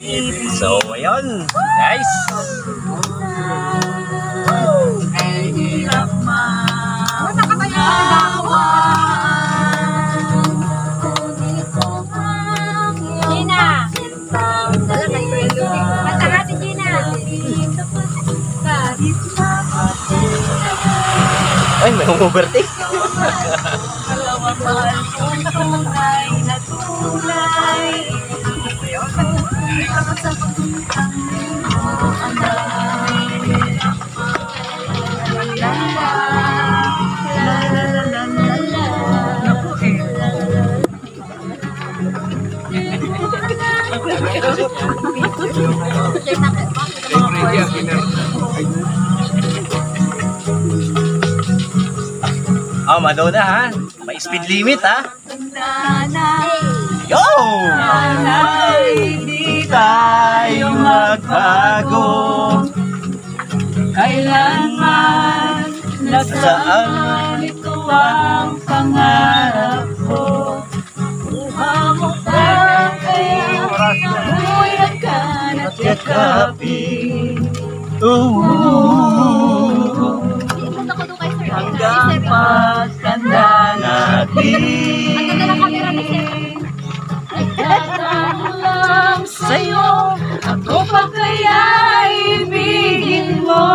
So, ayun, guys. Ay, hirap Gina! Basta natin, Gina! Ay, may overtake. Dalawang mahal kong tunay na tunay. Sa pagkuntang mo, Oh, Madonna ha. May speed limit ha. Yo! Nanay, di tayo magbago. Kailanman nasaan ito ang pangarap ko. Buha mo ka kaya nabuyan ka at yakapin. Hanggang pagtanda natin. Ang ganda ng camera ni Sir. Nagtatalo lang sa'yo, ako pa kaya ibigin mo.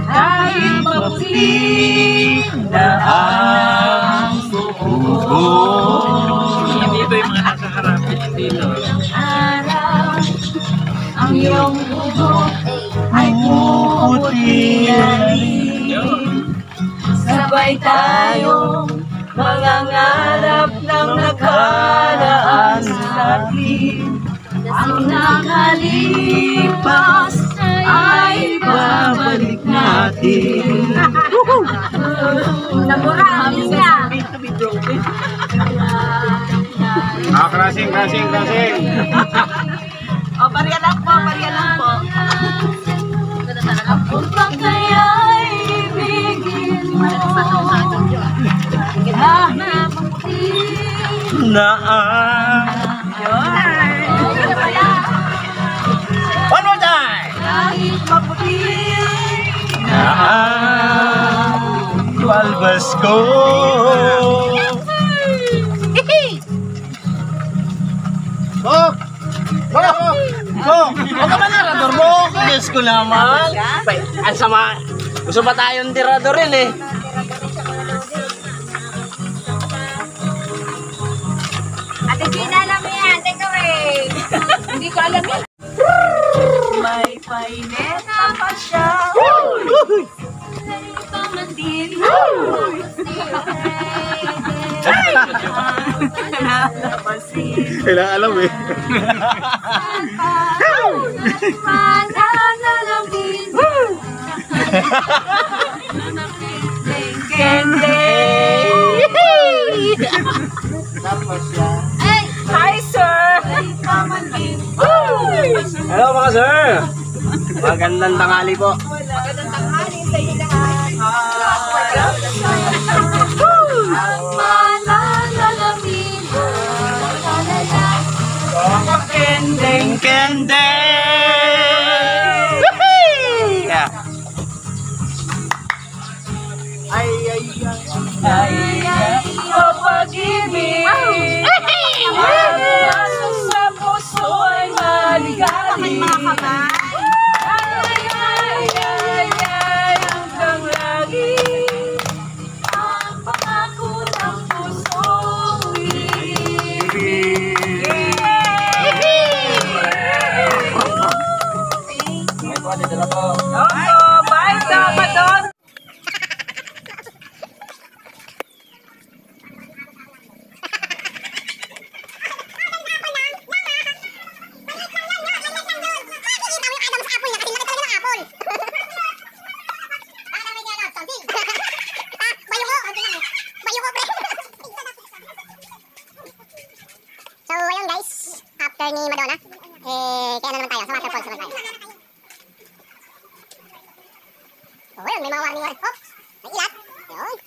Kahit maputi na ang suko. Dito yung mga nakakarapit dito. Araw, ang iyong buhok ay puputi na rin. Sabay tayong mangangarap ng nakaraan natin. Ang nakalipas ay babalik natin. Namura, Gina! Crashing. O, pariya lang po. Ako pa kaya ibigin mo. One more time! Kahit maputi Walbas ko. Huwag ka ba narador mo? Yes ko naman. Ang sama. Gusto pa tayong tirador rin eh. Ate Gina, alam mo yan. Take away. Hindi ko alam yan. may paineta pa siya. Pamandin. Kailangan alam eh. Hi, sir! Hello mga sir. Magandang tanghali po. Magandang tanghali sa inyo lahat. Malalalamin. Kende. Yeah. Ay, o pag-ibig. Sa puso ay maligalig. Hanggang lagi. Ang pangako ng pusong ibig. Bye, Sabadon! So, ayun guys, after ni Madonna, kaya na naman tayo, sa waterfalls naman tayo. So, ayun, may mga warning. Oh, may ilat. Ayun.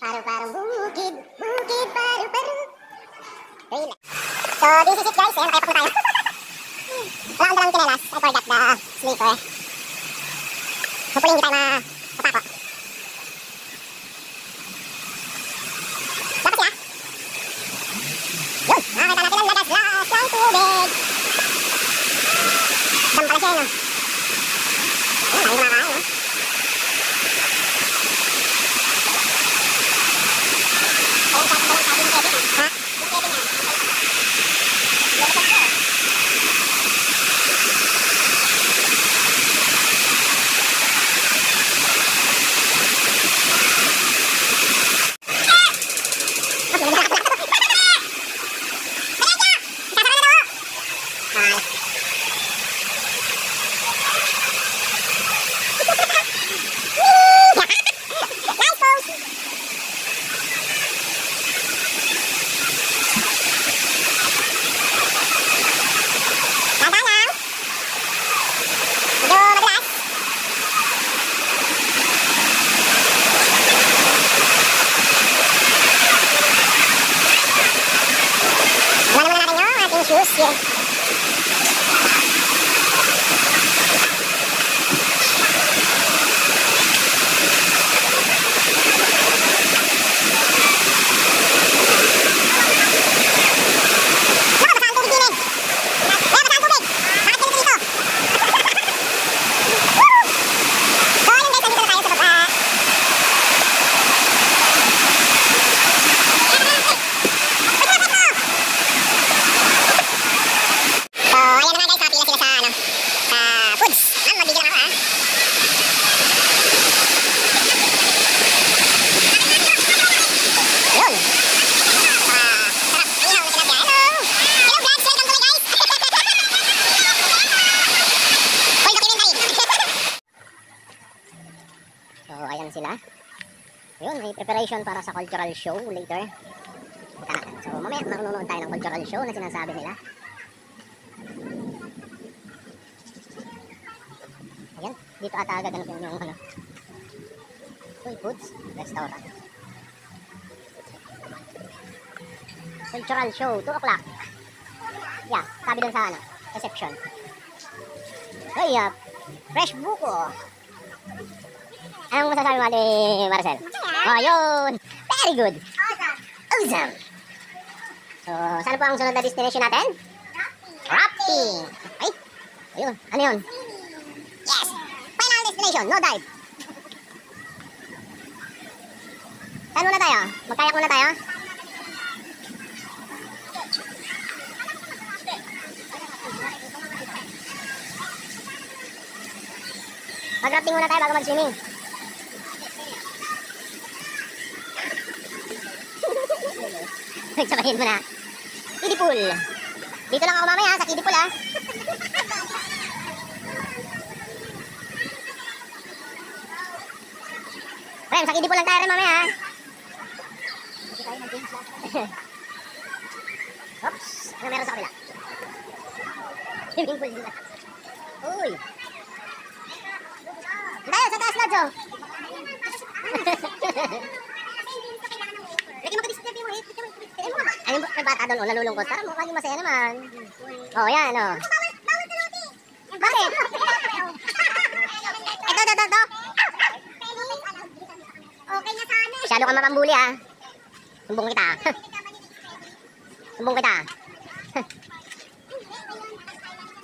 Paru-parong bukid, bukid, paru-paru. Relax. So, this is it guys. Ayan, nakaipak na tayo. Wala akong dalang kinelas. I forgot the sleeper. Hopefully hindi tayo mapako. Dapat siya. Yun, nakakita natin ang lagas-lagas ng tubig. Dam pala siya, no? Ayun, maraming kumakain, no? Ha? Shoes here. So, ayan sila. Ayun, may preparation para sa cultural show later. So, mamaya manunood tayo ng cultural show na sinasabi nila. Ayan, dito ata gaganap yung ano. Uy, Foods Restaurant. Cultural show, 2 o'clock. Yeah, sabi dun sa ano, reception. Uy, fresh buko. Anong masasabi mo ni Marcel? Oh, yun! Very good! Awesome! So, saan po ang sunod na destination natin? Rafting! Ay! Ayun, ano yun? Yes! Final destination, no dive! Saan muna tayo? Magkayak muna tayo? Mag-rafting muna tayo bago mag-swimming. Sabahin mo na. Kiddie pool. Dito lang ako mamaya sa kiddie pool ha. Rem, sa kiddie pool lang tayo rin mamaya ha. Oops. Ano meron sa kabila? Swimming pool din na. Uy. Tayo sa taas na, Jo. Ayun, may bata doon, nalulungkot. Parang mukhang masaya naman. Oh, yan, oh. Bakit? Ito. Okay na sana. Masyado kang mapambuli, ha. Sumbong kita. Sumbong kita.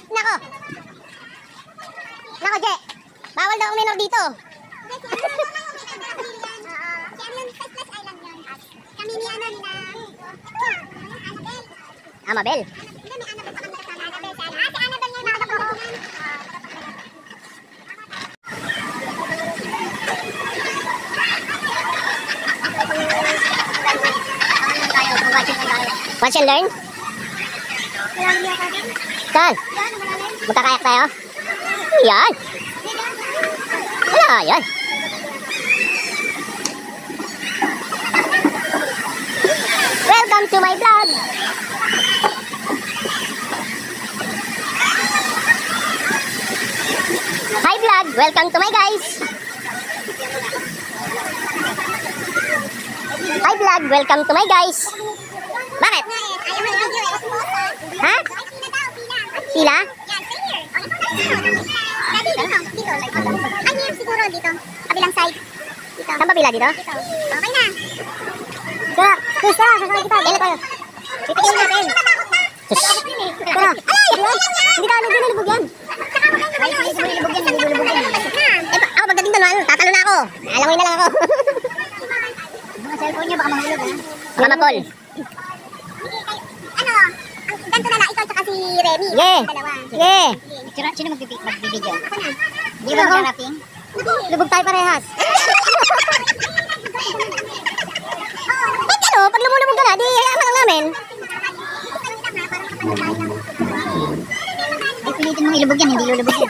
Nako. Nako, Je. Bawal daw ang minor dito. Kami ni ano nila. Amabel. Watch and learn? Saan? Magkakayak tayo? Yan. Wala, yan. Welcome to my vlog. Hi vlog, welcome to my guys. vlog. Welcome to my guys. Bakit? Ha? Pila? Siguro dito. Kabilang side. Dito. Saan ba pila dito? Okay na. Tara, Chris, tara, sasakay kita. Kailan tayo? Titigil natin. Sus. Tara. Hindi tayo nilulubog yan. Ako pagdating doon, tatalo na ako. Alangoy na lang ako. Mga cellphone niya baka mahulog ha. Baka mapol. Ano? Ganto na lang. Ikaw tsaka si Remy. Sige. Dalawa. Sige. Sino magbibideo? Ako na. Di ba mag-rapping? Lubog tayo parehas. Ano, pag lumulubog ka na, di hayaan mo lang namin. Ay, pilitin mong ilubog yan, hindi lulubog yan.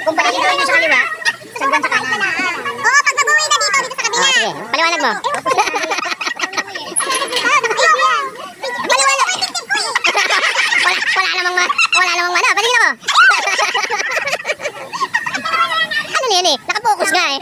Kung palitin nyo sa kaliwa, sagdan sa kanan. Oo, pag babawi na dito sa kabila. Sige, paliwanag mo. Wala namang mana. Patingin ako. Ano na yan eh? Nakapokus nga eh.